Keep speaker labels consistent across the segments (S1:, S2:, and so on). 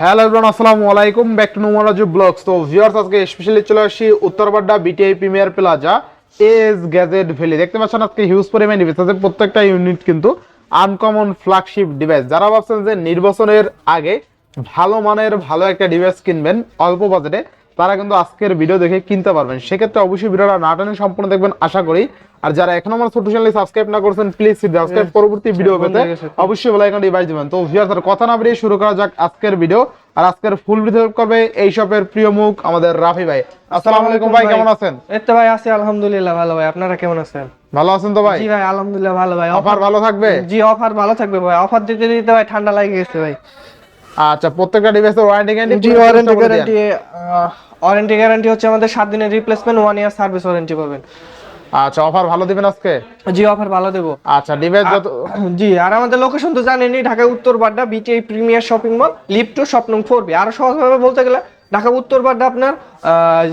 S1: Hello everyone, আসসালামু আলাইকুম, back to নোমারাজু blogs. তো ভিউয়ার্স, আজকে স্পেশালি চলে আসি Uttar Badda BTI premier plaza S gadget valley. দেখতে পাচ্ছেন আজকে হিউজ পরিমাণ ডিভাইস আছে, প্রত্যেকটা ইউনিট কিন্তু আনকমন ফ্ল্যাগশিপ ডিভাইস। যারা ভাবছেন যে নির্বাচনের আগে ভালো মানের ভালো একটা ডিভাইস কিনবেন অল্প বাজেটে, তারা কিন্তু আজকের ভিডিও দেখে কিনতে পারবেন। সেক্ষেত্রে অবশ্যই ভিডিওটা না টেনে সম্পূর্ণ দেখবেন আশা করি। আর যারা এখনো আমার ছোট চ্যানেলে সাবস্ক্রাইব না করছেন, প্লিজ সাবস্ক্রাইব, পরবর্তী ভিডিও পেতে অবশ্যই বেল আইকনটি বাজিয়ে দিবেন। তো ভিউয়ার্স, আর কথা না বেরিয়ে শুরু করা যাক আজকের ভিডিও। আর আজকের ফুল ভিডিও করবে এই শপের প্রিয় মুখ আমাদের রাফি ভাই। আসসালামু আলাইকুম ভাই, কেমন আছেন?
S2: এই তো ভাই আছি আলহামদুলিল্লাহ ভালো ভাই। আপনারা কেমন আছেন?
S1: ভালো আছেন তো ভাই?
S2: জি ভাই আলহামদুলিল্লাহ ভালো ভাই।
S1: অফার ভালো থাকবে?
S2: জি অফার ভালো থাকবে ভাই। অফার দিতে দিতে ভাই ঠান্ডা লাগে গেছে ভাই।
S1: আচ্ছা, প্রত্যেকটা ডিভাইসের ওয়ারেন্টি গ্যারান্টি?
S2: জি ওয়ারেন্টি গ্যারান্টি হচ্ছে আমাদের 7 দিনের রিপ্লেসমেন্ট, 1 ইয়ার সার্ভিস ওয়ারেন্টি পাবেন।
S1: আচ্ছা, অফার ভালো দিবেন আজকে?
S2: জি অফার ভালো দেব।
S1: আচ্ছা, ডিভাইস যত
S2: জি, আর আমাদের লোকেশন তো জানেনই, Dhaka Uttar Badda BTI premier shopping mall, lift 2 shop নং 4B। আর সহজভাবে বলতে গেলে ঢাকা উত্তরবাড্ডা আপনার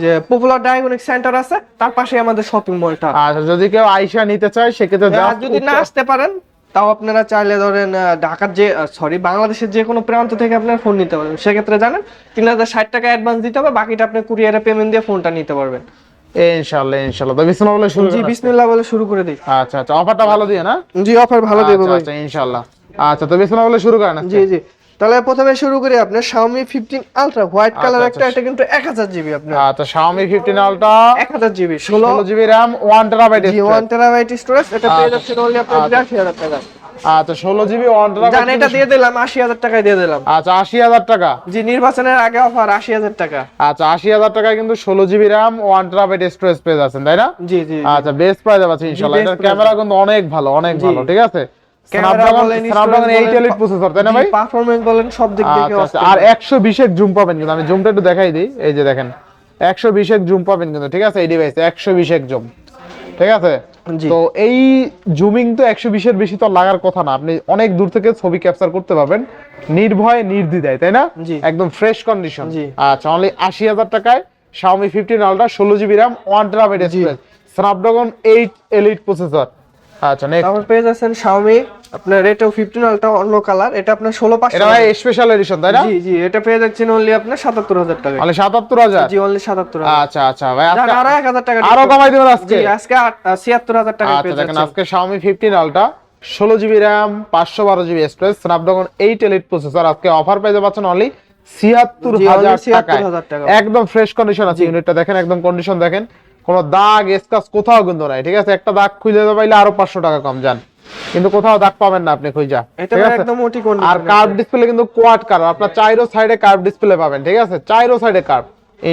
S2: যে পপুলার ডায়াগনস্টিক সেন্টার আছে তার পাশে আমাদের শপিং মলটা।
S1: আচ্ছা, যদি কেউ আইসা নিতে চায় সেক্ষেত্রে
S2: আর যদি না আসতে পারেন তাও আপনারা চাইলে ধরেন ঢাকার যে বাংলাদেশের যে কোনো প্রান্ত থেকে আপনারা ফোন নিতে পারবেন। সেক্ষেত্রে জানেন 3060 টাকা অ্যাডভান্স দিতে হবে, বাকিটা আপনি কুরিয়ারে পেমেন্ট দিয়ে ফোনটা নিতে পারবেন
S1: ইনশাআল্লাহ। ইনশাআল্লাহ, তো বিসমিল্লাহ বলে শুরু।
S2: জি বিসমিল্লাহ বলে শুরু করে দিই।
S1: আচ্ছা আচ্ছা, অফারটা ভালো দিয়ে না?
S2: জি অফার ভালো দেব ভাই।
S1: আচ্ছা ইনশাআল্লাহ। আচ্ছা, তো বিসমিল্লাহ বলে শুরু করেন।
S2: জি জি, তাহলে প্রথমে শুরু করি আপনার Xiaomi 15 Ultra হোয়াইট কালার একটা, এটা কিন্তু 1000 জিবি আপনার।
S1: আচ্ছা, Xiaomi 15 Ultra
S2: 1000 GB
S1: 16 GB RAM 1 TB
S2: জি 1 TB স্টোরেজ। এটা পেয়ে যাচ্ছেন only আপনার 82000 টাকা।
S1: আচ্ছা, 16 জিবি 1 TB
S2: জান এটা দিয়ে দিলাম 80000 টাকায় দিয়ে দিলাম।
S1: আচ্ছা, 80000 টাকা।
S2: জি নির্বাচনের আগে অফার 80000 টাকা।
S1: আচ্ছা, 80000 টাকায় কিন্তু 16 জিবি RAM 1 TB স্টোরেজ পেয়ে যাচ্ছেন, তাই না?
S2: জি জি।
S1: আচ্ছা, বেস্ট প্রাইস আছে ইনশাআল্লাহ। এটার ক্যামেরা কিন্তু অনেক ভালো, অনেক ভালো, ঠিক আছে? Snapdragon 8 Elite প্রসেসর, তাই না ভাই?
S2: পারফরম্যান্স বলেন সব দিক থেকে
S1: আচ্ছা, আর 120 এর জুম পাবেন কিন্তু। আমি জুমটা একটু দেখাই দিই। এই যে দেখেন, 120 এর জুম পাবেন কিন্তু, ঠিক আছে? এই ডিভাইসে 120 এর জুম, ঠিক আছে? তো এই জুমিং তো 120 এর বেশি তো লাগার কথা না, আপনি অনেক দূর থেকে ছবি ক্যাপচার করতে পারবেন নির্ভয়ে নির্দ্বিধায়, তাই না? একদম ফ্রেশ কন্ডিশন। আচ্ছা, অনলি 80000 টাকায় Xiaomi 15 Ultra 16 GB RAM 1 TB storage, Snapdragon 8 Elite processor. আচ্ছা, নেক্সট
S2: তারপর পেয়ে যাচ্ছেন Xiaomi আপনার এটাও 15 Ultra অন্য কালার, এটা আপনার 16500।
S1: এটা ভাই স্পেশাল এডিশন, তাই না?
S2: জি জি, এটা পেয়ে যাচ্ছেন only আপনার 77000 টাকা।
S1: অনলি 77000?
S2: জি only 77000।
S1: আচ্ছা আচ্ছা ভাই,
S2: আজকে আরো 1000 টাকা
S1: আরো কমাই দিবেন আজকে?
S2: জি আজকে 76000 টাকা পেয়ে
S1: যাচ্ছেন। দেখেন,
S2: যাচ্ছেন।
S1: আজকে Xiaomi 15 Ultra 16 GB RAM 512 GB storage, Snapdragon 8 Elite processor, আজকে অফার পেয়ে যাচ্ছেন অনলি 76000 টাকা। একদম ফ্রেশ কন্ডিশন আছে ইউনিটটা, দেখেন একদম কন্ডিশন দেখেন, কোনো দাগ স্ক্র্যাচ কোথাও কিন্তু নাই, ঠিক আছে? একটা দাগ খুঁজে পাইলে আরো 500 টাকা কম যান, কিন্তু কোথাও দাগ পাবেন না আপনি খুঁজা,
S2: এটা একদম ওটি কন্ডিশন।
S1: আর কার্ভ ডিসপ্লে কিন্তু কোয়াড কার্ভ, আপনার চাইরো সাইডে কার্ভ ডিসপ্লে পাবেন, ঠিক আছে? চাইরো সাইডে কার্ভ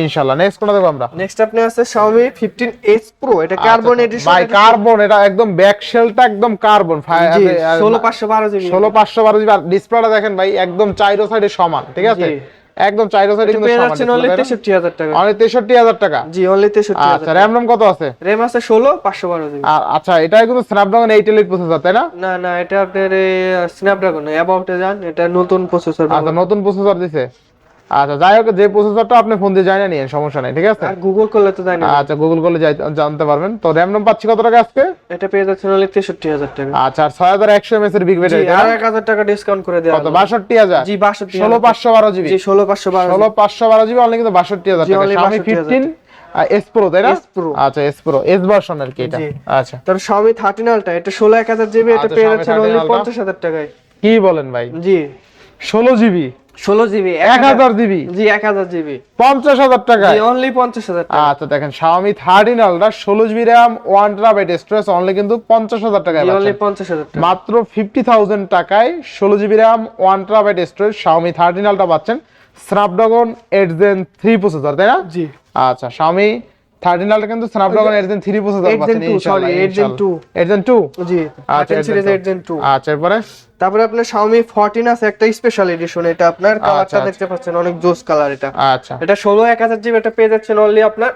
S1: ইনশাআল্লাহ। নেক্সট কোনটা দেখব আমরা?
S2: নেক্সট আপনি আছে Xiaomi 15s Pro, এটা কার্বন এডিশন।
S1: ভাই কার্বন, এটা একদম ব্যাক শেলটা একদম কার্বন,
S2: 16512 জিবি
S1: 16512 জিবি। আর ডিসপ্লেটা দেখেন ভাই, একদম চাইরো সাইডে সমান, ঠিক আছে? একদম চাইরো সাইডে কিন্তু সমান।
S2: এটা only 63000 টাকা।
S1: অনলি 63000 টাকা?
S2: জি only 63000।
S1: আচ্ছা, RAM ROM কত আছে?
S2: RAM আছে 16512 জিবি।
S1: আর আচ্ছা, এটা কিন্তু Snapdragon 8 Elite প্রসেসর, তাই না?
S2: না না, এটা আপনার স্ন্যাপড্রাগন অ্যাবাউটে যান, এটা নতুন প্রসেসর।
S1: আচ্ছা, নতুন প্রসেসর দিছে। আচ্ছা, যাই হোক, যে প্রসেসরটা আপনি ফোন দিয়ে জানেন নিয়ে সমস্যা নাই, ঠিক আছে?
S2: আর গুগল করলে তো জানেন।
S1: আচ্ছা, গুগল করলে জানতে পারবেন। তো RAM ROM পাচ্ছি কত টাকা আজকে?
S2: এটা পেয়ে যাচ্ছেন only 63000 টাকা।
S1: আচ্ছা, আর 6100 mAh এর বিগ ব্যাটারি,
S2: আর 1000 টাকা ডিসকাউন্ট করে দেয়া
S1: কত? 62000?
S2: জি 62000।
S1: 16512 জিবি?
S2: জি 16512।
S1: 16512 জিবি অনলি কিন্তু 62000 টাকা। Xiaomi 15 S Pro, তাই না? আচ্ছা, S Pro S ভার্সন আর কি এটা। আচ্ছা,
S2: তার Xiaomi 13 Ultra, এটা 16000 জিবি, এটা পেয়ে যাচ্ছেন only 50000 টাকায়।
S1: কি বলেন ভাই?
S2: জি
S1: 16 জিবি
S2: 16 জিবি
S1: 1000 জিবি?
S2: জি 1000 জিবি
S1: 50000 টাকা?
S2: জি only 50000 টাকা।
S1: আচ্ছা, দেখেন Xiaomi 13 Ultra 16 GB RAM 1 TB storage only কিন্তু 50000 টাকায়
S2: জি only
S1: পাচ্ছেন।
S2: 50000 টাকা।
S1: মাত্র 50000 টাকায় 16 GB RAM 1 TB storage Xiaomi 13 Ultra পাচ্ছেন, Snapdragon 8 Gen 3 প্রসেসর, তাই না?
S2: জি
S1: আচ্ছা, Xiaomi 13 Ultra কিন্তু Snapdragon 8 Gen 3 প্রসেসর পাচ্ছেন ইনশাআল্লাহ।
S2: 8 Gen 2
S1: 8 Gen 2?
S2: জি 13 সিরিজ 8 Gen 2।
S1: আচ্ছা, এরপরে
S2: তারপরে আপনার Xiaomi 14 আছে একটা স্পেশাল এডিশন, এটা আপনার কালারটা দেখতে পাচ্ছেন অনেক জোস কালার এটা।
S1: আচ্ছা,
S2: এটা 1000 জিবি, এটা পেয়ে যাচ্ছেন only আপনার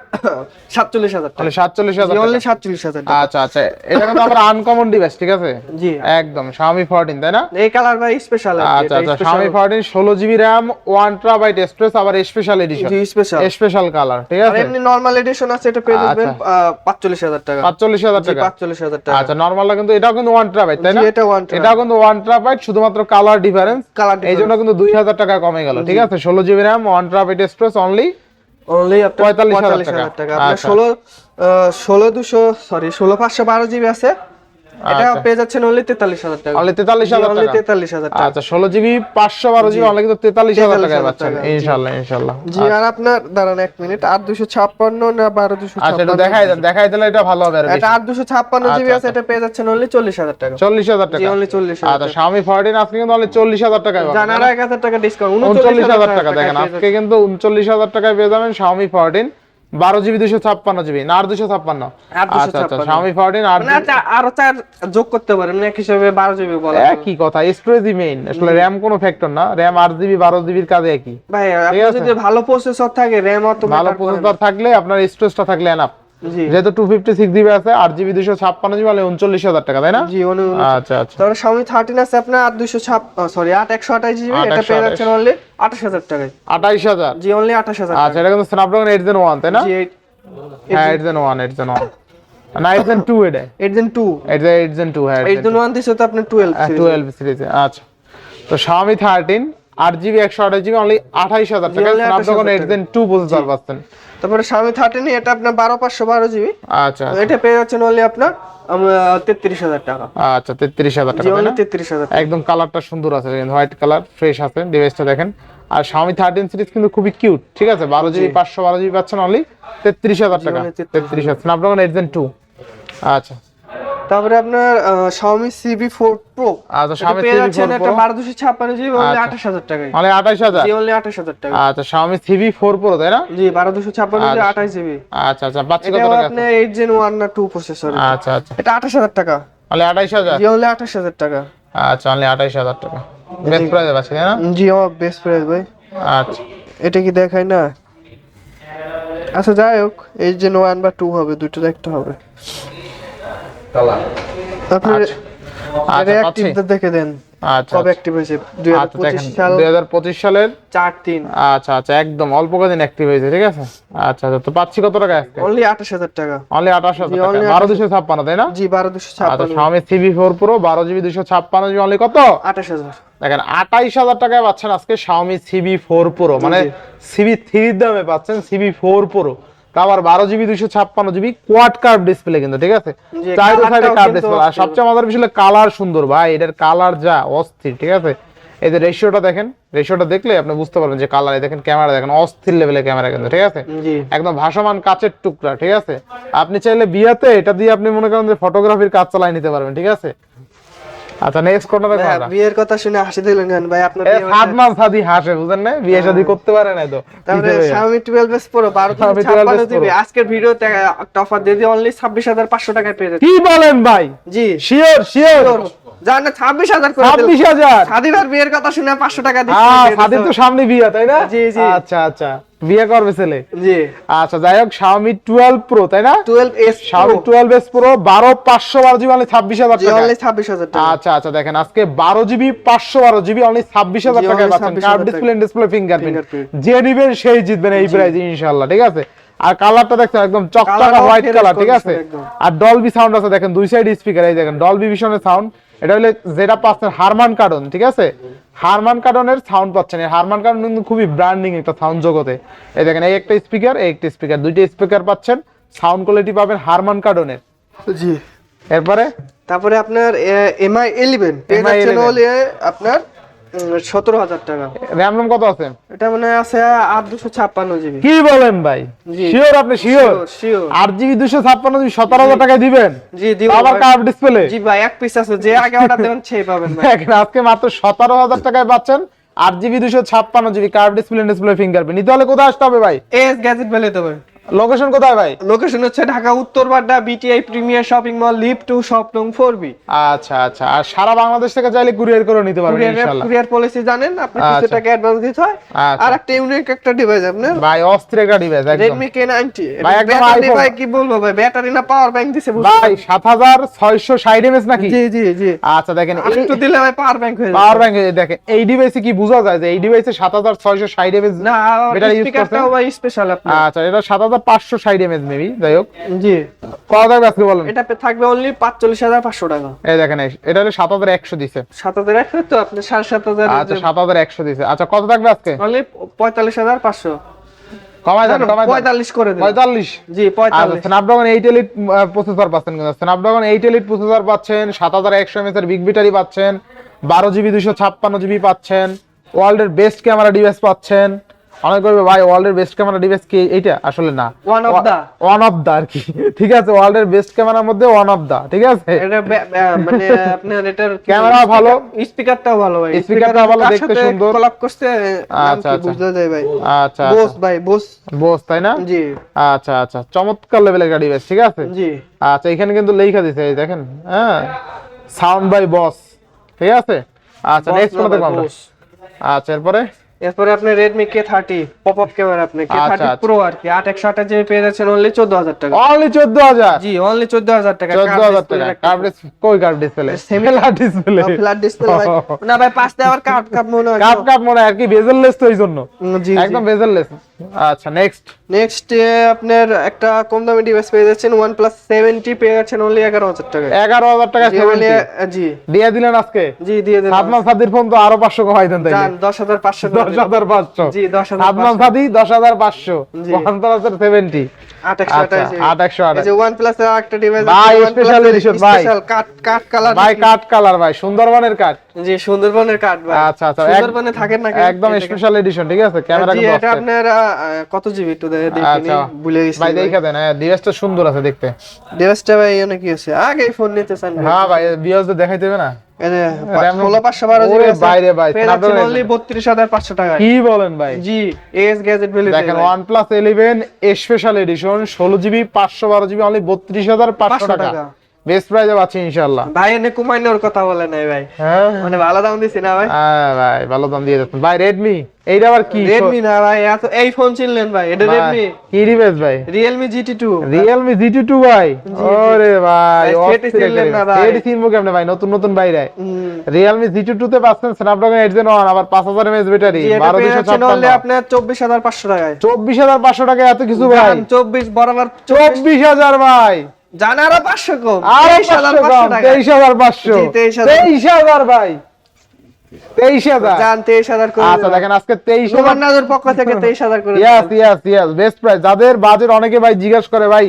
S2: 47000 টাকা।
S1: তাহলে 47000
S2: only 47000 টাকা।
S1: আচ্ছা আচ্ছা, এটা কিন্তু আমরা আনকমন ডিভাইস, ঠিক আছে?
S2: জি
S1: একদম Xiaomi 14, তাই না?
S2: এই কালার ভাই স্পেশাল আছে।
S1: আচ্ছা আচ্ছা, Xiaomi 14 16 GB RAM 1 TB storage, আবার স্পেশাল এডিশন।
S2: জি
S1: স্পেশাল কালার, ঠিক
S2: আর
S1: আছে?
S2: এমনি নরমাল এডিশন আছে, এটা পেয়ে যাবেন 45000 টাকা।
S1: 45000 টাকা?
S2: 45000 টাকা।
S1: আচ্ছা, নরমালটা কিন্তু এটাও কিন্তু 1 TB, তাই না?
S2: জি এটা 1 TB।
S1: এটাও কিন্তু 1 TB টেরাবাইট, শুধুমাত্র কালার ডিফারেন্স,
S2: কালার
S1: এই জন্য কিন্তু 2000 টাকা কমে গেল। ঠিক আছে, 16 GB RAM 1 terabyte storage only
S2: আপনার
S1: 45,000 টাকা।
S2: আপনার 16512 জিবি আছে, এটা পেয়ে যাচ্ছেন অনলি 43,000 টাকা।
S1: অনলি 43,000
S2: অনলি
S1: টাকা।
S2: 43,000 টাকা।
S1: আচ্ছা 16 জিবি 512 জিবি অনলি কিন্তু 43,000 টাকায় পাচ্ছেন ইনশাআল্লাহ।
S2: জি, আর আপনার দাঁড়ান 1 মিনিট, 8256 না 12256?
S1: আচ্ছা এটা দেখাই দিলে এটা ভালো হবে আর
S2: এটা 8256 জিবি আছে, এটা পেয়ে যাচ্ছেন অনলি 40,000 টাকা।
S1: 40,000 টাকা।
S2: জি, অনলি 40,000।
S1: আচ্ছা Xiaomi 14 আজকে কিন্তু অনলি 40,000 টাকায় পাবেন।
S2: জানার 1000 টাকা ডিসকাউন্ট,
S1: 39,000 টাকা। দেখেন আজকে কিন্তু 39,000 টাকায় পেয়ে যাবেন Xiaomi 14 12 জিবি 256 জিবি না আর 256। আচ্ছা Xiaomi 14 আর
S2: আচ্ছা আরো 4 যোগ করতে পারেন, এক হিসেবে 12 জিবি বলা যায়।
S1: একই কথা, স্টোরেজই মেইন, আসলে র‍্যাম কোনো ফ্যাক্টর না, র‍্যাম 8 জিবি 12 জিবির কাজে একই
S2: ভাই। আপনার যদি ভালো প্রসেসর থাকে, র‍্যাম অত
S1: ভালো প্রসেসর থাকলে আপনার স্টোরেজটা থাকলে এনাফ।
S2: জি,
S1: যেহেতু 256 জিবি আছে 8 জিবি 256 জিবি মানে 39,000 টাকা, তাই না?
S2: জি।
S1: আচ্ছা
S2: তাহলে Xiaomi 13 আছে আপনার 8128 জিবি, এটা পেয়ে যাচ্ছেন অনলি 28000 টাকায়।
S1: 28,000।
S2: জি, অনলি 28000।
S1: আচ্ছা এটা কিন্তু Snapdragon 8 Gen 1 তাই না?
S2: জি,
S1: হ্যাঁ 8 Gen 1 না 8 Gen 2 এটা
S2: 8 Gen 2
S1: 8 Gen 2 হ্যাঁ
S2: 8 Gen 1 দিছে তো আপনার 12
S1: সিরিজে। আচ্ছা তো Xiaomi 13 8 জিবি 128 জিবি অনলি 28000 টাকা, Snapdragon 8 Gen 2 প্রসেসর পাচ্ছেন।
S2: তারপরে Xiaomi 13 এটা আপনার 12512 জিবি।
S1: আচ্ছা
S2: এটা পেয়ে যাচ্ছেন অনলি আপনার 33000 টাকা।
S1: আচ্ছা 33,000 টাকা,
S2: জি,
S1: তাই
S2: অনলি
S1: না?
S2: 33000।
S1: একদম কালারটা সুন্দর আছে, হোয়াইট কালার ফ্রেশ আছে, ডিভাইসটা দেখেন। আর Xiaomi 13 সিরিজ কিন্তু খুবই কিউট। ঠিক আছে, 12 জিবি 512 জিবি পাচ্ছেন অনলি 33,000 টাকা। 33,000 Snapdragon 8 Gen 2। আচ্ছা
S2: তারপরে আপনার Xiaomi CB4 Pro।
S1: আচ্ছা Xiaomi
S2: পেয়ে
S1: CB4
S2: যাচ্ছেন এটা
S1: Pro
S2: 12256 জিবি অনলি 28000 টাকায়।
S1: অনলি 28,000।
S2: জি, অনলি 28000 টাকা।
S1: আচ্ছা Xiaomi CB4 Pro তাই না?
S2: জি, 12256 জিবি 28 জিবি।
S1: আচ্ছা পাচ্ছি কত
S2: এটা
S1: টাকা?
S2: আপনার 8 Gen 1 না 2 প্রসেসর।
S1: আচ্ছা
S2: এটা 28000 টাকা।
S1: অনলি 28,000।
S2: জি, অনলি 28000 টাকা।
S1: আচ্ছা অনলি 28,000 টাকা বেস্ট প্রাইসে পাচ্ছি তাই না?
S2: জি, বেস্ট প্রাইস ভাই।
S1: আচ্ছা
S2: এটা কি দেখায় না? আচ্ছা যাই হোক, 8 Gen 1 বা 2 হবে, দুটো একটা হবে। আপনার
S1: আচ্ছা
S2: অ্যাক্টিভটা দেখে দেন।
S1: আচ্ছা
S2: কবে অ্যাক্টিভ হয়েছে? 2025 সাল
S1: 2025 সালের
S2: 4/3।
S1: আচ্ছা একদম অল্প কদিন অ্যাক্টিভ হয়েছে। ঠিক আছে আচ্ছা তো পাচ্ছি কত টাকা আজকে?
S2: অনলি 28000 টাকা।
S1: অনলি 28,000
S2: জি,
S1: টাকা,
S2: only
S1: 12256 তাই না?
S2: জি, 12256।
S1: আচ্ছা Xiaomi CB4 Pro 12 GB 256 GB only কত?
S2: 28000।
S1: দেখেন 28,000 টাকায় পাচ্ছেন আজকে Xiaomi CB4 Pro, মানে CB3 এর দামে পাচ্ছেন CB4 Pro। আবার 12 GB 256 GB quad curve display কিন্তু। ঠিক আছে, চাইরো সাইডে কার্ভ ডিসপ্লে। আর সবচেয়ে মজার বিষয় কালার সুন্দর ভাই, এটার কালার যা অস্থির। ঠিক আছে, এই যে রেশিওটা দেখেন, রেশিওটা দেখলে আপনি বুঝতে পারবেন যে কালার। দেখেন ক্যামেরা দেখেন, অস্থির লেভেলের ক্যামেরা কিন্তু। ঠিক আছে, একদম ভাসমান কাচের টুকরা। ঠিক আছে, আপনি চাইলে বিয়াতে এটা দিয়ে আপনি মনে করেন যে ফটোগ্রাফির কাজ চালাই নিতে পারবেন। ঠিক আছে, আচ্ছা নেক্সট কোনটা দেখো?
S2: বিয়ের কথা শুনে হাসি দিলেন কেন ভাই? আপনার
S1: বিয়ে সাদমান সাদি হাসে, বুঝেন না? বিয়ে শাদী করতে পারে না তো।
S2: তারপরে Xiaomi 12s Pro 1256 জিবি আজকের ভিডিওতে একটা অফার দিয়ে দিই, অনলি 26500 টাকায় পেয়ে যাচ্ছেন।
S1: কি বলেন ভাই?
S2: জি
S1: শিওর
S2: জান 26000 করে
S1: 26,000।
S2: সাদিবার বিয়ের কথা শুনে 500 টাকা
S1: সাদির তো সামনে বিয়ে তাই না?
S2: জি
S1: আচ্ছা বিয়ে করবে ছেলে।
S2: জি
S1: আচ্ছা যাই হোক Xiaomi 12 Pro তাই না?
S2: 12s
S1: Xiaomi 12s Pro 12512 GB only 26,000
S2: জি,
S1: টাকা।
S2: অনলি 26000 টাকা।
S1: আচ্ছা দেখেন আজকে 12 জিবি 512 জিবি অনলি 26,000 টাকায় পাচ্ছেন। Curve display fingerprint. যে নিবেন সেই জিতবেন এই প্রাইসে ইনশাআল্লাহ। ঠিক আছে, আর কালারটা দেখছেন একদম চকচকা হোয়াইট কালার। ঠিক আছে, আর ডলবি সাউন্ড আছে, দেখেন দুই সাইড স্পিকার। এই দেখেন ডলবি ভিশনের সাউন্ড, এটা হলো যেটা পাচ্ছেন হারমান কার্ডন। ঠিক আছে, হারমান কার্ডনের সাউন্ড পাচ্ছেন। এই হারমান কার্ডন কিন্তু খুবই ব্র্যান্ডিং একটা সাউন্ড জগতে। এই দেখেন এই একটা স্পিকার, এই একটা স্পিকার, দুইটা স্পিকার পাচ্ছেন। সাউন্ড কোয়ালিটি পাবেন হারমান কার্ডনের।
S2: জি, তারপরে আপনার MI 11 পেয়ে যাচ্ছেন হলে আপনার 17000 টাকা।
S1: র‍্যাম রম কত আছে?
S2: এটা মানে আছে 8256 জিবি।
S1: কি বলেন ভাই? শিওর? আপনি শিওর? 8 জিবি 256 জিবি 17000 টাকা দিবেন?
S2: জি দিব।
S1: আবার কার্ভ ডিসপ্লে?
S2: জি ভাই, এক পিস আছে, যে আগে অর্ডার দেবেন সেই পাবেন ভাই।
S1: দেখেন আজকে মাত্র 17000 টাকায় পাচ্ছেন 8 GB 256 GB curve display fingerprint. নিতে হলে কোথায় আসতে হবে ভাই?
S2: এস গ্যাজেট ভ্যালি তবে।
S1: লোকেশন কোথায় ভাই?
S2: লোকেশন হচ্ছে Dhaka Uttar Badda BTI premier shopping mall, lift 2, shop নং 4B।
S1: আচ্ছা আর সারা বাংলাদেশ থেকে চাইলে কুরিয়ার করে নিতে পারবেন ইনশাআল্লাহ।
S2: কুরিয়ার পলিসি জানেন, আপনি কিছু টাকা অ্যাডভান্স দিতে হয়। আর একটা ইউনিক একটা ডিভাইস আপনার
S1: ভাই, অস্থির একটা ডিভাইস একদম।
S2: Redmi K90
S1: ভাই একদম আইফোন।
S2: ভাই কি বলবো ভাই, ব্যাটারি না পাওয়ার ব্যাংক দিছে
S1: ভাই 7660 mAh নাকি?
S2: জি
S1: আচ্ছা দেখেন
S2: একটু দিলে ভাই পাওয়ার ব্যাংক হয়ে যাবে।
S1: পাওয়ার ব্যাংক দেখেন এই ডিভাইসে কি বোঝা যায় যে এই ডিভাইসে 7660 mAh
S2: না
S1: ব্যাটারি ইউজ করতে?
S2: স্পিকারটাও ভাই স্পেশাল আপনার।
S1: আচ্ছা এটা 7560 mAh মেবি, যাই হোক।
S2: জি
S1: কত থাকবে আজকে বলেন?
S2: এটা থাকবে অনলি 45500 টাকা।
S1: এই দেখেন এটা হলো 7100 দিছে।
S2: 7100 তো আপনি 7500।
S1: আচ্ছা 7100 দিছে। আচ্ছা কত থাকবে আজকে?
S2: অনলি 45500।
S1: কমাই দেন
S2: 45 করে দেন।
S1: 45।
S2: জি 45।
S1: স্ন্যাপড্রাগন 8 এলিট প্রসেসর পাচ্ছেন, কিন্তু স্ন্যাপড্রাগন 8 এলিট প্রসেসর পাচ্ছেন, 7100 mAh এর বিগ ব্যাটারি পাচ্ছেন, 12GB 256GB পাচ্ছেন, ওয়ার্ল্ডের বেস্ট ক্যামেরা ডিভাইস পাচ্ছেন। অনেক করবে ভাই ওয়ার্ল্ডের বেস্ট ক্যামেরা ডিভাইস কি এইটা? আসলে না,
S2: ওয়ান অফ দা
S1: আর কি, ঠিক আছে, ওয়ার্ল্ডের বেস্ট ক্যামেরার মধ্যে ওয়ান অফ দা, ঠিক আছে।
S2: এটা মানে আপনার এটার
S1: ক্যামেরা ভালো,
S2: স্পিকারটাও ভালো ভাই,
S1: স্পিকারটা ভালো, দেখতে সুন্দর,
S2: কোলাপ করতে।
S1: আচ্ছা আচ্ছা
S2: বুঝা যায় ভাই।
S1: আচ্ছা
S2: বস ভাই, বস
S1: তাই না?
S2: জি
S1: আচ্ছা আচ্ছা, চমৎকার লেভেলের একটা ডিভাইস, ঠিক আছে।
S2: জি
S1: আচ্ছা এখানে কিন্তু লেখা দিছে, এই দেখেন, হ্যাঁ, সাউন্ড বাই বস, ঠিক আছে। আচ্ছা নেক্সট কোন দেখব আমরা? আচ্ছা
S2: এরপরে আপনি Redmi K30 পপআপ ক্যামেরা, আপনি K30 Pro আর কি 8128 জিবি পেয়ে যাচ্ছেন অনলি 14000 টাকা।
S1: অনলি 14000?
S2: জি অনলি 14000 টাকা।
S1: 14000 টাকা। কার্ভ ডিসপ্লে, ফ্ল্যাট ডিসপ্লে
S2: ভাই না ভাই, পাঁচ দেওয়ার কাট মনে হয়,
S1: কাট মনে হয় আর কি, বেজেললেস তো এইজন্য।
S2: জি
S1: একদম বেজেললেস। আচ্ছা নেক্সট
S2: আপনার একটা কম দামি ডিভাইস পেয়ে যাচ্ছেন OnePlus 70 পেয়ে যাচ্ছেন অনলি 11000 টাকা।
S1: 11000 টাকা 70?
S2: জি
S1: দিয়ে দিলেন আজকে?
S2: জি দিয়ে দিলাম।
S1: সাদমান সাদির ফোন তো আরো 500 কমাই দেন তাইলে।
S2: জান 10500।
S1: 10500?
S2: জি 10500।
S1: সাদমান সাদি 10500, OnePlus 70
S2: 828। এই যে OnePlus এর একটা ডিভাইস
S1: ভাই, স্পেশাল এডিশন ভাই,
S2: স্পেশাল কাট কালার
S1: ভাই, কাট কালার ভাই, সুন্দরবনের কাট।
S2: জি সুন্দরবনের কাট ভাই।
S1: আচ্ছা
S2: সুন্দরবনে থাকেন না
S1: একদম স্পেশাল এডিশন, ঠিক আছে। ক্যামেরা
S2: জি
S1: কিন্তু
S2: এটা আপনার কত জিবি একটু দেখিনি,
S1: আচ্ছা
S2: ভুলে গেছি
S1: ভাই, দেখা দেন। হ্যাঁ ডিভাইসটা সুন্দর আছে দেখতে।
S2: ডিভাইসটা ভাই অনেক কি আছে, আগে ফোন নিতে চান?
S1: হ্যাঁ ভাই, ভিউয়ারদের দেখাইতে হবে না।
S2: এই যে 16512 জিবি আছে
S1: বাইরে ভাই,
S2: অনলি 32500 টাকা।
S1: কি বলেন ভাই?
S2: জি এস গ্যাজেট ভ্যালি
S1: দেখেন OnePlus 11 special edition 16GB 512GB only 32500 টাকা। বেস্ট প্রাইসে পাচ্ছি ইনশাআল্লাহ।
S2: ভাই এনে কুমাইনোর কথা বলে নাই ভাই,
S1: হ্যাঁ
S2: মানে ভালো দাম দিছি না ভাই?
S1: হ্যাঁ ভাই ভালো দাম দিয়ে যাচ্ছেন ভাই। Redmi এইটা আবার কি?
S2: Redmi না ভাই, এত এই ফোন চিনলেন ভাই? এটা Redmi
S1: কি ডিভাইস ভাই?
S2: Realme GT2।
S1: Realme GT2 ভাই? ওরে ভাই,
S2: সেটা চিনলেন না ভাই?
S1: এডি চিনবো কেমনে ভাই, নতুন বাইরে। Realme GT2 তে পাচ্ছেন Snapdragon 8 Gen 1, আবার 5000 mAh ব্যাটারি,
S2: 12256 আপনার 24500 টাকায়।
S1: 24500 টাকা এত কিছু ভাই?
S2: 24 বরাবর
S1: 24000 ভাই,
S2: জান আরো 500 কম,
S1: 23500 টাকা। 23500? 23000 ভাই, 23000
S2: জান 23000 করে।
S1: আচ্ছা দেখেন আজকে 23000
S2: তোমার নাজর পক্ষ থেকে 23000 করে।
S1: Yes best price. যাদের বাজেট, অনেকে ভাই জিজ্ঞাসা করে ভাই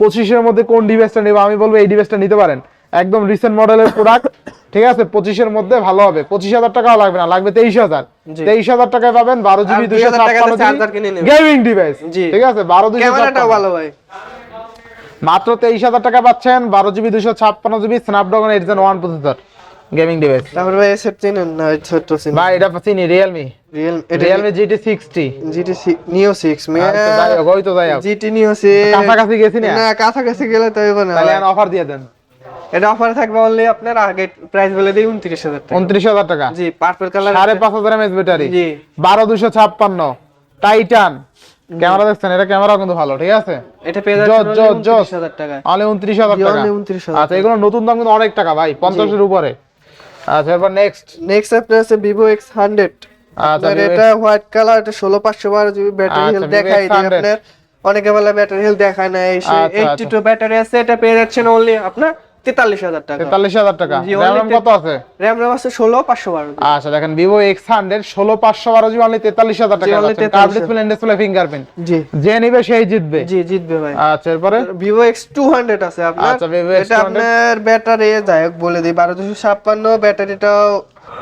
S1: 25 এর মধ্যে কোন ডিভাইসটা নেব, আমি বলবো এই ডিভাইসটা নিতে পারেন, একদম রিসেন্ট মডেলের প্রোডাক্ট, ঠিক আছে। 25 এর মধ্যে ভালো হবে, 25000 টাকাও লাগবে না, লাগবে 23000। 23000 টাকায় পাবেন 12GB 256GB গেমিং ডিভাইস, ঠিক আছে। 12
S2: ক্যামেরাটাও ভালো ভাই,
S1: মাত্র 23000 টাকা পাচ্ছেন 12GB 256GB Snapdragon 8 Gen 1 processor gaming device.
S2: তারপর ভাই এসেট চিনেন না? এসেট তো চিনেন
S1: ভাই, এটা চিনি, Realme GT60
S2: Neo 6 মে
S1: ওই তো যাই
S2: GT Neo 6
S1: কাছাকাছি গেছি না?
S2: না কাছাকাছি গেলে তো হবে না,
S1: তাহলে অফার দিয়ে দেন।
S2: এটা অফার থাকবে অনলি আপনার আগে প্রাইস বলে দেই 29000 টাকা।
S1: 29000 টাকা?
S2: জি পার্পল কালার
S1: 5500 mAh ব্যাটারি,
S2: জি
S1: 12256 টাইটান ক্যামেরা দেখছেন, এটা ক্যামেরা কিন্তু ভালো, ঠিক আছে।
S2: এটা পেয়ে যাচ্ছেন 29000 টাকা,
S1: অনলি 29000 টাকা। আচ্ছা এগুলো নতুন দাম কিন্তু অনেক টাকা ভাই, 50 এর উপরে। আচ্ছা এবার নেক্সট
S2: আপনার আছে Vivo X100।
S1: আচ্ছা
S2: এটা হোয়াইট কালার, এটা 16512 জিবি ব্যাটারি হেলথ দেখাই দিই আপনার, অনেকে বলে ব্যাটারি হেলথ দেখায় না, এই 82 ব্যাটারি আছে, এটা পেয়ে যাচ্ছেন অনলি আপনার 43000 টাকা।
S1: 43000 টাকা। RAM কত আছে?
S2: RAM আছে 16512।
S1: আচ্ছা দেখেন Vivo X100 16512GB অনলি 43000 টাকা আছে। কার্ভ ডিসপ্লে, ডিসপ্লে ফিঙ্গারপ্রিন্ট,
S2: জি যে
S1: নিবে সেই জিতবে।
S2: জি জিতবে ভাই।
S1: আচ্ছা এরপরে
S2: Vivo X200 আছে আপনার।
S1: আচ্ছা Vivo X200
S2: এটা আপনার ব্যাটারি যায়ক বলে দিই 12256 ব্যাটারিটাও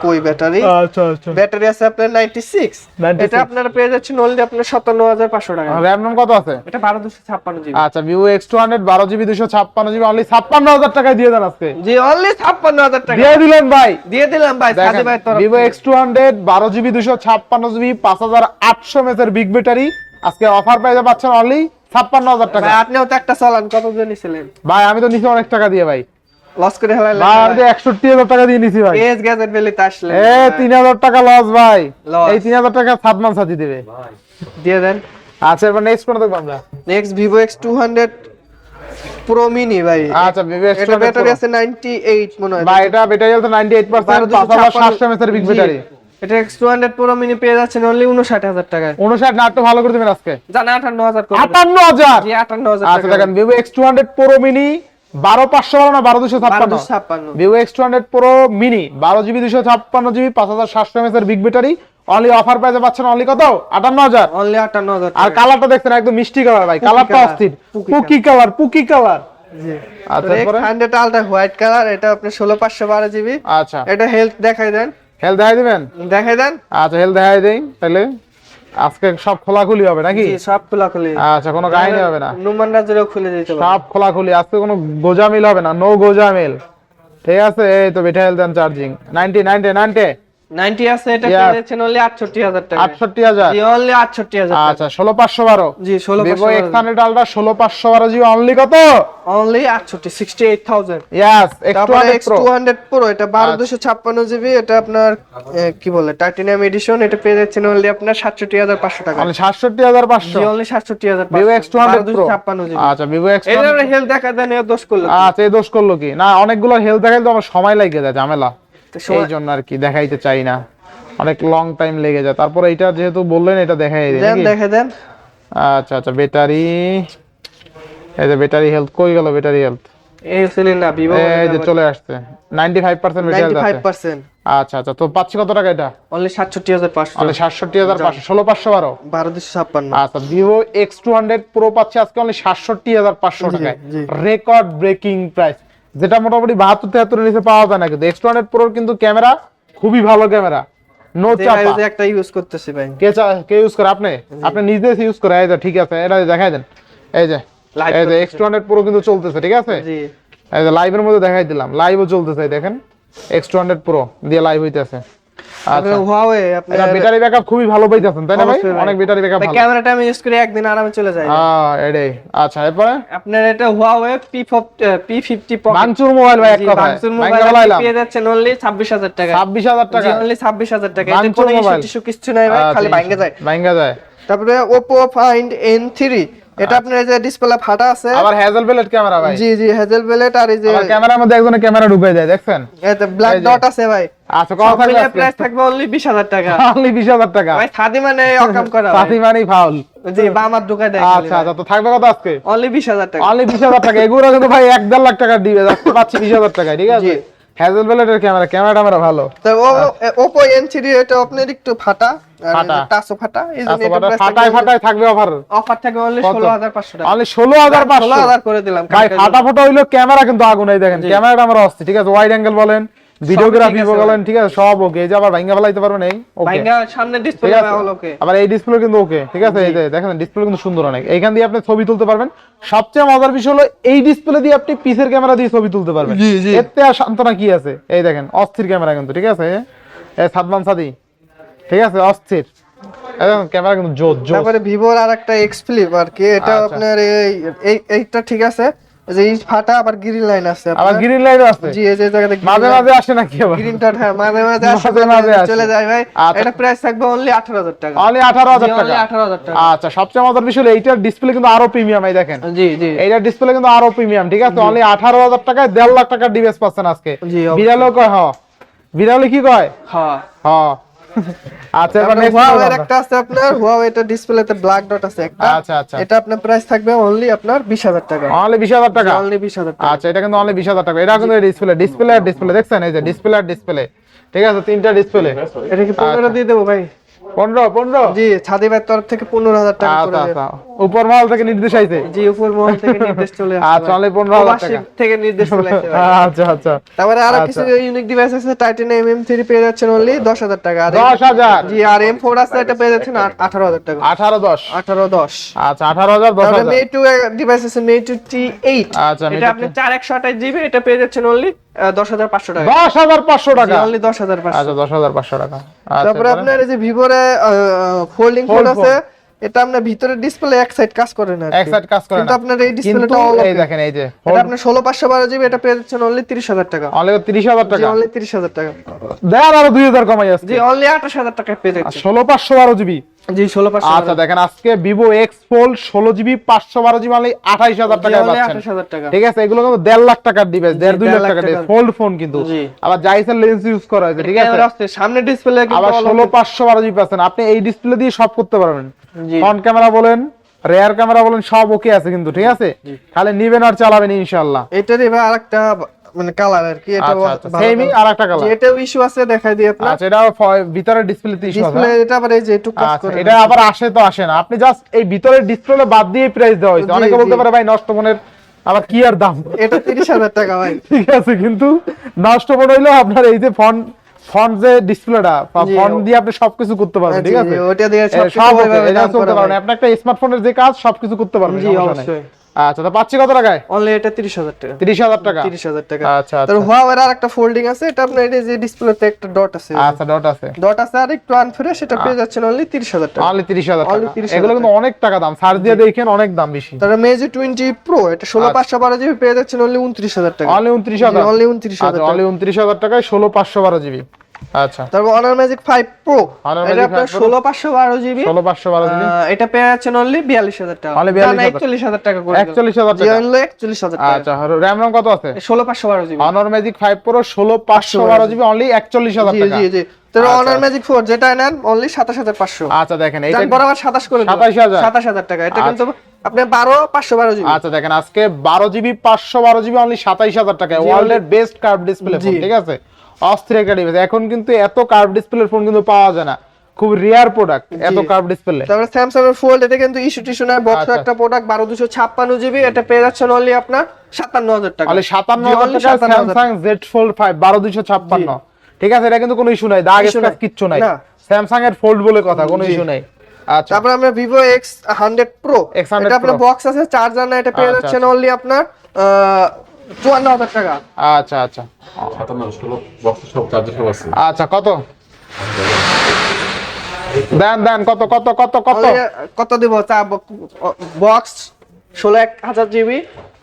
S2: কই ব্যাটারি।
S1: আচ্ছা
S2: ব্যাটারি আছে আপনার 96। এটা আপনারা পেয়ে যাচ্ছেন অনলি আপনার 57500 টাকা।
S1: RAM কত আছে?
S2: এটা 12256 জিবি।
S1: আচ্ছা Vivo X200 12GB 256GB only 56000 টাকায় দিয়ে দেন আজকে।
S2: জি অনলি 56000 টাকা
S1: দিয়ে দিলেন ভাই,
S2: দিয়ে দিলাম ভাই সাদি ভাই তরফ।
S1: Vivo X200 12GB 256GB 5800 mAh এর বিগ ব্যাটারি আজকে অফার প্রাইসে পাচ্ছেন অনলি 56000 টাকা।
S2: ভাই আপনিও তো একটা চালান, কত দিয়ে নিছিলেন
S1: ভাই? আমি তো নিছি অনেক টাকা দিয়ে ভাই,
S2: লস করে হেলাইলেন
S1: ভাই। আমি 61000 টাকা দিয়ে নিছি ভাই।
S2: এস গ্যাজেট ভ্যালিতে আসলে
S1: 3000 টাকা লস ভাই। এই 3000 টাকা সাদমান সাথী দেবে,
S2: দিয়ে দেন।
S1: আচ্ছা এবার নেক্সট কোন দেখব আমরা?
S2: Next Vivo X200 Pro Mini ভাই।
S1: আচ্ছা Vivo X200
S2: এটা ব্যাটারি আছে 98 মনে হয়
S1: ভাই, এটা ব্যাটারি আছে 98%, 5700 mAh এর বিগ ব্যাটারি।
S2: এটা X200 Pro mini পেয়ে যাচ্ছেন অনলি 59000 টাকায়।
S1: 59 না একটু ভালো করে দিবেন আজকে,
S2: জানা 58000 করে।
S1: 58000,
S2: জি 58000
S1: আচ্ছা দেখেন Vivo X200 Pro mini 12500 না 12256,
S2: 1256
S1: Vivo X200 Pro mini 12GB 256GB 5700 mAh এর বিগ ব্যাটারি, অনলি অফার প্রাইসে পাচ্ছেন অনলি কত 58000।
S2: অনলি 58000
S1: আর কালারটা দেখছেন একদম মিষ্টি কালার ভাই, কালারটা অস্থির, পুকি কালার।
S2: জি
S1: আচ্ছা
S2: তারপরে
S1: পরে
S2: 100 আলট্রা হোয়াইট কালার, এটা আপনি 16512GB।
S1: আচ্ছা
S2: এটা হেলথ দেখাই দেন,
S1: হেলথ দেখাই দিবেন,
S2: দেখাই দেন।
S1: আচ্ছা হেলথ দেখাই দেই তাহলে, আজকে সব খোলাখুলি হবে নাকি?
S2: জি সব খোলাখুলি,
S1: আচ্ছা কোনো কাহিনী হবে না,
S2: নুমান রাজেরও খুলে দিতে পারবেন।
S1: সব খোলাখুলি, আজকে কোনো গোজামিল হবে না, নো গোজামিল। ঠিক আছে, এই তো বেটা হেলথ এন্ড চার্জিং 90
S2: 90 আছে, এটা
S1: Yes.
S2: পেয়ে যাচ্ছেন অনলি 68000 টাকা।
S1: 68000,
S2: জি অনলি 68000 টাকা।
S1: আচ্ছা 16512,
S2: জি
S1: Vivo
S2: 16512,
S1: X100 Ultra 16512 GB only কত?
S2: অনলি 68000।
S1: ইয়েস
S2: তারপরে
S1: X200 Pro,
S2: X200 Pro, এটা 12256GB, এটা আপনার কি বলে টাইটানিয়াম এডিশন, এটা পেয়ে যাচ্ছেন অনলি আপনার 67500 টাকা।
S1: অনলি 67500,
S2: জি only 67500।
S1: Vivo X200 Pro,
S2: 12256GB।
S1: আচ্ছা Vivo
S2: এর
S1: X200,
S2: হেলথ দেখা দেন, এর দোষ করলো।
S1: আচ্ছা এই দোষ করলো কি? না অনেকগুলো হেলথ দেখাইলে তো আমার সময় লাগে যায়, ঝামেলা, এই জন্য আর কি দেখাইতে চাই না, অনেক লং টাইম লেগে যায়। তারপর এইটা যেহেতু বললেন এটা দেখাই দিই
S2: দেন,
S1: নাকি?
S2: দেখে দেন।
S1: আচ্ছা আচ্ছা ব্যাটারি, এই যে ব্যাটারি হেলথ কই গেল? ব্যাটারি হেলথ
S2: এই শুনেন না, ভিভো
S1: এই যে চলে আসছে 95% ব্যাটারি হেলথ আছে।
S2: 95%।
S1: আচ্ছা আচ্ছা, তো পাচ্ছি কত টাকা এটা?
S2: অনলি 67500।
S1: অনলি 67500, 16512।
S2: 12256।
S1: আচ্ছা Vivo X200 Pro পাচ্ছি আজকে অনলি 67500 টাকায়,
S2: জি।
S1: রেকর্ড ব্রেকিং প্রাইস, যেটা মোটামুটি 72-73 এর নিচে পাওয়া যায় না। কিন্তু X200 Pro কিন্তু ক্যামেরা খুবই ভালো ক্যামেরা, নো চাপা।
S2: এই যে একটা ইউজ করতেছি ভাই।
S1: কে ইউজ করে? আপনি নিজে ইউজ করে? এই যে ঠিক আছে, এটা দেখাই দেন, এই যে এই যে X200 Pro কিন্তু চলতেছে, ঠিক আছে,
S2: জি
S1: এই যে লাইভের মধ্যে দেখাই দিলাম, লাইভও চলতেছে, এই দেখেন X200 Pro দিয়ে লাইভ হইতেছে। আচ্ছা
S2: হুয়াওয়ে আপনি
S1: এটা ব্যাটারি ব্যাকআপ খুবই ভালো পাইতেছেন তাই না ভাই?
S2: অবশ্যই ভাই।
S1: অনেক ব্যাটারি ব্যাকআপ ভালো,
S2: ক্যামেরাটা আমি ইউজ করে একদিন আরামে চলে যায়।
S1: এটাই। আচ্ছা এরপরে
S2: আপনার এটা হুয়াওয়ে P50 পকেট
S1: ভাঙচুর মোবাইল ভাই, এক কথা
S2: ভাঙচুর মোবাইল পেয়ে যাচ্ছেন অনলি 26000 টাকা।
S1: 26000 টাকা,
S2: জি অনলি 26000 টাকা। এতে
S1: ভাঙচুর
S2: কোনো
S1: মোবাইল।
S2: ইস্যু কিছু নাই ভাই, খালি ভাঙা যায়।
S1: ভাঙা যায়।
S2: তারপরে Oppo Find N3, এটা আপনার এই যে ডিসপ্লে ফাটা আছে,
S1: আবার হ্যাজেল ব্লেড ক্যামেরা ভাই।
S2: জি জি হ্যাজেল ব্লেড, আর এই যে
S1: আবার ক্যামেরার মধ্যে একজনের ক্যামেরা ঢুকে যায়, দেখছেন?
S2: এতে ব্ল্যাক
S1: এই যে।
S2: ডট আছে ভাই।
S1: আচ্ছা কত
S2: সব
S1: থাকবে
S2: মিলিয়ে
S1: আজকে?
S2: প্রাইস থাকবে অনলি 20000 টাকা।
S1: অনলি 20000 টাকা
S2: ভাই সাদি মানে অকাম করা ভাই।
S1: সাথী মানি ফাউল।
S2: জি বামার ঢুকায় দেয়।
S1: আচ্ছা আচ্ছা, তো থাকবে কত আজকে?
S2: অনলি 20000 টাকা।
S1: অনলি 20000 টাকা, এগুলো কিন্তু ভাই 1.5 লাখ টাকা দিবে, আজকে পাচ্ছি 20000 টাকায়, ঠিক আছে?
S2: জি।
S1: হ্যাজেল ব্লেডের ক্যামেরা ভালো।
S2: তো Oppo N3 এটা আপনার একটু ফাটা, আর
S1: ফাটা।
S2: টাচও ফাটা, এইজন্য
S1: আচ্ছা
S2: এটা
S1: ফাটায় থাকবে অফার,
S2: অফার থাকে অনলি
S1: কত?
S2: 16500 টাকা।
S1: অনলি 16500
S2: 16000 করে দিলাম
S1: ভাই।
S2: কালকের
S1: ফাটা ফটো হইলো, ক্যামেরা কিন্তু আগুন, এই দেখেন ক্যামেরাটা আমার অস্থির, ঠিক আছে? ওয়াইড অ্যাঙ্গেল বলেন, ভিডিওগ্রাফি
S2: ঠিক আছে
S1: বলেন, ঠিক আছে সব ওকে। এই যে আবার ভাঙা ফেলাইতে পারবেন, এই ওকে,
S2: ভাইঙ্গা সামনে ডিসপ্লে
S1: ঠিক আছে?
S2: ভালো ওকে।
S1: আবার এই ডিসপ্লে কিন্তু ওকে, ঠিক আছে? এই যে দেখেন ডিসপ্লে কিন্তু সুন্দর অনেক, এইখান দিয়ে আপনি ছবি তুলতে পারবেন। সবচেয়ে মজার বিষয় হলো এই ডিসপ্লে দিয়ে আপনি পিসের ক্যামেরা দিয়ে ছবি তুলতে পারবেন।
S2: জি, জি।
S1: এতে আর সান্তনা কি আছে? এই দেখেন অস্থির ক্যামেরা কিন্তু, ঠিক আছে? এই সাদমান সাদি, ঠিক আছে, অস্থির ক্যামেরা কিন্তু জোর।
S2: তারপরে ভিভোর আরেকটা X Flip আর কি, এটা
S1: আচ্ছা।
S2: আপনার এইটা ঠিক আছে, এই যে এই ফাটা আবার গ্রিন লাইন আছে
S1: আবার
S2: আপনার।
S1: গ্রিন লাইট আছে,
S2: জি এই যে জায়গাতে
S1: মাঝে মাঝে আসে নাকি আবার?
S2: গ্রিন ডট, হ্যাঁ মাঝে মাঝে আসে,
S1: মাঝে মাঝে আসে।
S2: চলে যায় ভাই।
S1: আচ্ছা।
S2: এটা প্রাইস থাকবে অনলি 18000 টাকা।
S1: অনলি 18000
S2: জি,
S1: টাকা,
S2: only 18000 টাকা।
S1: আচ্ছা সবচেয়ে মজার বিষয় হলো এইটার ডিসপ্লে কিন্তু আরো প্রিমিয়াম, এই দেখেন
S2: জি জি
S1: এইটার ডিসপ্লে কিন্তু আরো প্রিমিয়াম, ঠিক আছে? অনলি 18000 টাকায় 1.5 লাখ টাকার ডিভাইস পাচ্ছেন আজকে।
S2: জি, অবশ্যই।
S1: বিড়ালও কয় হ, বিড়ালে কি কয়
S2: হ্যাঁ।
S1: হ। আচ্ছা এবার
S2: তারপরে
S1: next
S2: Huawei
S1: আমরা-
S2: একটা আছে আপনার, Huawei এটা ডিসপ্লেতে ব্ল্যাক ডট আছে একটা।
S1: আচ্ছা আচ্ছা,
S2: এটা আপনার প্রাইস থাকবে অনলি আপনার 20000 টাকা।
S1: অনলি 20000 টাকা,
S2: অনলি 20000 টাকা।
S1: আচ্ছা এটা কিন্তু অনলি 20000 টাকা। এটা কিন্তু ডিসপ্লে আর ডিসপ্লে দেখছেন, এই যে ডিসপ্লে, ঠিক আছে? তিনটা ডিসপ্লে।
S2: এটা কি 15 দিয়ে দেবো ভাই?
S1: 15
S2: জি ছাদি ভাইয়ের তরফ থেকে 15000 টাকা করে
S1: আচ্ছা
S2: দেব।
S1: আচ্ছা, উপর মহল থেকে নির্দেশ আইছে।
S2: জি উপর মহল থেকে নির্দেশ চলে আসছে।
S1: আচ্ছা, only 15000 টাকা।
S2: প্রবাসী থেকে নির্দেশ চলে আসছে ভাই।
S1: আচ্ছা আচ্ছা,
S2: তারপরে আরো
S1: আচ্ছা।
S2: কিছু ইউনিক ডিভাইস আছে, টাইটানিয়াম M3 পেয়ে যাচ্ছেন অনলি 10000 টাকা। আর
S1: 10000,
S2: জি আর M4 আছে, এটা পেয়ে যাচ্ছেন 18000 টাকা।
S1: 18-10,
S2: 18-10।
S1: আচ্ছা 18000
S2: তারপরে
S1: 10000।
S2: Mate 2 ডিভাইস আছে, Mate 2 T8।
S1: আচ্ছা, Mate
S2: এটা আপনি 4128GB, এটা পেয়ে যাচ্ছেন অনলি 10500 টাকা।
S1: 10500 টাকা,
S2: অনলি 10500।
S1: আচ্ছা 10500 টাকা। আচ্ছা
S2: তারপরে আপনার এই যে ভিভোরে ফোল্ডিং ফোন
S1: Fold
S2: আছে, এটা আপনার ভিতরে ডিসপ্লে এক সাইড কাজ করে না,
S1: এক সাইড কাজ করে
S2: কিন্তু
S1: না,
S2: আপনার এই
S1: কিন্তু
S2: ডিসপ্লেটা অল
S1: এই দেখেন এই যে
S2: এটা আপনার 16512GB, এটা পেয়ে যাচ্ছেন অনলি 30000 টাকা।
S1: অনলি 30000
S2: জি
S1: টাকা,
S2: অনলি 30000 টাকা।
S1: দেন আরো 2000 কমাই আছে।
S2: জি অনলি 28000 টাকা পেয়ে যাচ্ছেন।
S1: 16512 জিবি
S2: জি 16500
S1: আচ্ছা দেখেন আজকে Vivo x fold 16GB 512GB মানে 28000 টাকায় পাচ্ছেন
S2: 28000 টাকা।
S1: ঠিক আছে, এগুলো কিন্তু 1.5 লাখ টাকার ডিভাইস, 1.5-2 লাখ টাকার
S2: টাকার।
S1: ফোল্ড ফোন কিন্তু,
S2: জি।
S1: আবার জাইসের লেন্স ইউজ করা হয়েছে ঠিক আছে,
S2: ক্যামেরা আছে সামনে ডিসপ্লে
S1: আবার 16512GB পাচ্ছেন। আপনি এই ডিসপ্লে দিয়ে সব করতে পারবেন,
S2: জি।
S1: ফ্রন্ট ক্যামেরা বলেন, রিয়ার ক্যামেরা বলেন, সব ওকে আছে কিন্তু ঠিক আছে, খালি নিবেন আর চালাবেন ইনশাআল্লাহ।
S2: এটার এবার আরেকটা মানে কালার আর কি, এটা
S1: সেমই আরেকটা কালার,
S2: এটাও ইস্যু আছে দেখাই দিই আপনার।
S1: আচ্ছা এটা ভিতরে ডিসপ্লেতে ইস্যু আছে,
S2: ডিসপ্লে এটা আবার এই যে একটু কাজ
S1: আচ্ছা
S2: করে
S1: এটা আবার আসে তো আসে না, আপনি জাস্ট এই ভিতরের ডিসপ্লে বাদ দিয়ে প্রাইস দেওয়া হয়েছে।
S2: জি,
S1: অনেকে বলতে
S2: জি।
S1: পারে ভাই নষ্ট ফোনের আবার কি আর দাম,
S2: এটা 30000 টাকা ভাই।
S1: ঠিক আছে, কিন্তু নষ্ট ফোন হইলো আপনার এই যে ফন্ট যে ডিসপ্লেটা
S2: জি,
S1: ফন্ট দিয়ে আপনি সবকিছু করতে পারবেন ঠিক
S2: জি,
S1: আছে,
S2: জি, ওটা দিয়ে সবকিছু
S1: সব
S2: ওইভাবে
S1: এটা
S2: দাম
S1: চলতে
S2: করা
S1: পারবেন,
S2: হয়।
S1: আপনি একটা স্মার্টফোনের যে কাজ সবকিছু করতে পারবেন
S2: জি,
S1: সমস্যা নাই।
S2: অবশ্যই।
S1: আচ্ছা তো পাচ্ছি কত টাকায়?
S2: অনলি এটা 30000 টাকা।
S1: 30000 টাকা।
S2: 30000 টাকা।
S1: আচ্ছা
S2: তার
S1: আচ্ছা
S2: হুয়াওয়ের আরেকটা ফোল্ডিং আছে, এটা আপনার এই যে ডিসপ্লেতে একটা ডট আছে,
S1: আচ্ছা ডট আছে,
S2: ডট আছে আর একটু আনফ্রেশ, সেটা পেয়ে যাচ্ছেন অনলি 30000 টাকা।
S1: অনলি 30000
S2: Only
S1: টাকা,
S2: 30,000
S1: এগুলো কিন্তু অনেক টাকা দাম, সার্চ দিয়ে দেখেন অনেক দাম বেশি।
S2: তারপরে মেজি 20 প্রো, এটা 16512GB পেয়ে যাচ্ছেন অনলি 29000 টাকা।
S1: অনলি 29000,
S2: অনলি 29000
S1: আচ্ছা
S2: টাকা।
S1: অনলি 29000 টাকায় 16512GB। আচ্ছা
S2: তারপর অনার ম্যাজিক 5 প্রো,
S1: Honor
S2: এটা
S1: Magic
S2: আপনার
S1: 5 Pro
S2: 16512GB,
S1: 16512GB,
S2: এটা পেয়ে যাচ্ছেন অনলি 42000 টাকা।
S1: Only
S2: না,
S1: 42000
S2: 41000 টাকা করে
S1: 41000
S2: জি,
S1: টাকা।
S2: অনলি 41000 টাকা।
S1: আচ্ছা র‍্যাম রম কত আছে?
S2: 16512GB।
S1: Honor Magic 5 Pro 16512GB only 41000
S2: জি
S1: টাকা।
S2: জি জি। তারপর
S1: আচ্ছা।
S2: অনার ম্যাজিক 4 যেটা নেন অনলি 27500।
S1: আচ্ছা দেখেন এইটা
S2: তারপর আবার 27 করে দিন।
S1: 27000
S2: 27000 টাকা। এটা কিন্তু আপনি 512GB।
S1: আচ্ছা দেখেন আজকে 12GB 512GB অনলি 27000 টাকায়, ওয়ার্ল্ডের বেস্ট কার্ভ ডিসপ্লে ফোন
S2: জি।
S1: ঠিক আছে, অস্থির একটা ডিভাইস। এখন কিন্তু এত কার্ভ ডিসপ্লের ফোন কিন্তু পাওয়া যায় না, খুব রেয়ার প্রোডাক্ট এত কার্ভ ডিসপ্লে।
S2: তারপর স্যামসাং এর ফোল্ড, এটা কিন্তু ইস্যু টিস্যু না, বক্স
S1: আচ্ছা।
S2: একটা প্রোডাক্ট 12256GB, এটা পেয়ে যাচ্ছেন অনলি আপনার 57000 টাকা।
S1: অনলি 57000
S2: only
S1: টাকা
S2: 57,000
S1: স্যামসাং Z Fold 5 12256, ঠিক আছে, এটা কিন্তু কোনো ইস্যু নাই, দাগ
S2: Issue
S1: স্ক্র্যাচ
S2: নাই।
S1: কিচ্ছু নাই,
S2: না।
S1: স্যামসাং এর ফোল্ড বলে কথা, কোনো
S2: জি।
S1: ইস্যু নাই। আচ্ছা
S2: তারপর আমরা Vivo X100 Pro,
S1: X100
S2: এটা আপনার
S1: Pro।
S2: বক্স আছে, চার্জার না, এটা পেয়ে
S1: আচ্ছা,
S2: যাচ্ছেন
S1: আচ্ছা।
S2: অনলি আপনার 54000 টাকা।
S1: আচ্ছা আচ্ছা
S3: 57 বক্স সব চার্জার সব আছে।
S1: আচ্ছা কত দেন কত কত কত কত?
S2: Only, কত দিব? বক্স 16000GB,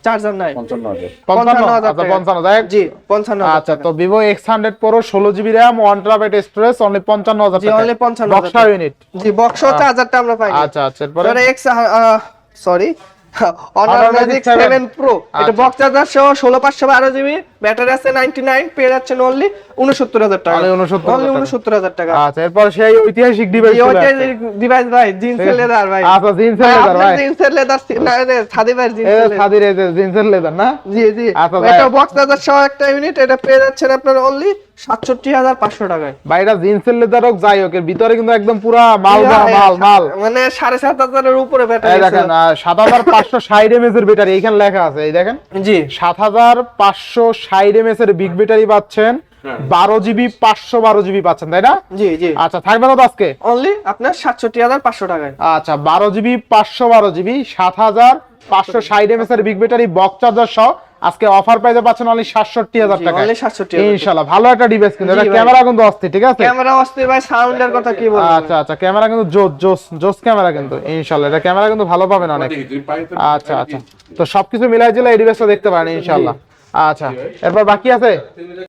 S2: চার্জার নাই।
S3: 55,000
S1: 55, আচ্ছা 55 দেখ।
S2: জি 55000
S1: আচ্ছা তো Vivo X100 Pro 16GB RAM 1TB storage only 55000
S2: জি,
S1: টাকা,
S2: only 55,000
S1: বক্স
S2: টাকা।
S1: ইউনিট।
S2: জি বক্স চার্জারটা আমরা পাই।
S1: আচ্ছা আচ্ছা এরপরে
S2: তারপরে sorry
S1: Honor
S2: Honor
S1: Magic
S2: Magic 7 Pro, এটা
S1: আচ্ছা।
S2: বক্স চার্জার সহ 16512GB, ব্যাটারি আছে 99, পেয়ে যাচ্ছেন অনলি 69000 টাকা।
S1: Only 69,000
S2: অনলি
S1: টাকা।
S2: 69000 টাকা।
S1: আচ্ছা এরপর সেই ঐতিহাসিক ডিভাইস
S2: এই ওইটা ডিভাইস ভাই, জিন্সের লেদার ভাই।
S1: আচ্ছা জিন্সের লেদার ভাই,
S2: জিন্সের লেদার না রে, সাদি ভাই
S1: এই
S2: জিন্সের লেদার।
S1: সাদির এই যে জিন্সের লেদার না।
S2: জি জি।
S1: আচ্ছা, ভাই।
S2: এটা বক্স চার্জার সহ একটা ইউনিট, এটা পেয়ে যাচ্ছেন আপনার অনলি 67500 টাকায়।
S1: ভাই এটা জিন্সের লেদার হোক যাই হোক, এর ভিতরে কিন্তু একদম পুরা মাল মাল মাল।
S2: মানে 7500 এর উপরে
S1: এই
S2: ব্যাটারি
S1: দেখেন 7560 mAh এর ব্যাটারি এখানে লেখা আছে, এই দেখেন
S2: জি
S1: 7560 mAh এর বিগ ব্যাটারি পাচ্ছেন, 12GB 512GB পাচ্ছেন তাই না?
S2: জি জি।
S1: আচ্ছা থাকবে কত আজকে?
S2: অনলি আপনার 67500 টাকায়।
S1: আচ্ছা 12GB 512GB 7560 mAh এর বিগ ব্যাটারি বক্স চার্জার সহ আজকে অফার প্রাইসে পাচ্ছেন অনলি 67000
S2: জি,
S1: টাকা।
S2: only 67,000
S1: ইনশাআল্লাহ ভালো একটা ডিভাইস কিন্তু,
S2: জি
S1: এটা
S2: ভাই।
S1: ক্যামেরা কিন্তু অস্থির ঠিক আছে।
S2: ক্যামেরা অস্থির ভাই, সাউন্ডের কথা কি বলবো।
S1: আচ্ছা আচ্ছা ক্যামেরা কিন্তু জোস ক্যামেরা কিন্তু, ইনশাআল্লাহ এটা ক্যামেরা কিন্তু ভালো পাবেন অনেক। আচ্ছা আচ্ছা তো সবকিছু মিলাই জিলাই এই ডিভাইসটা দেখতে পারেন ইনশাআল্লাহ। আচ্ছা এরপর বাকি আছে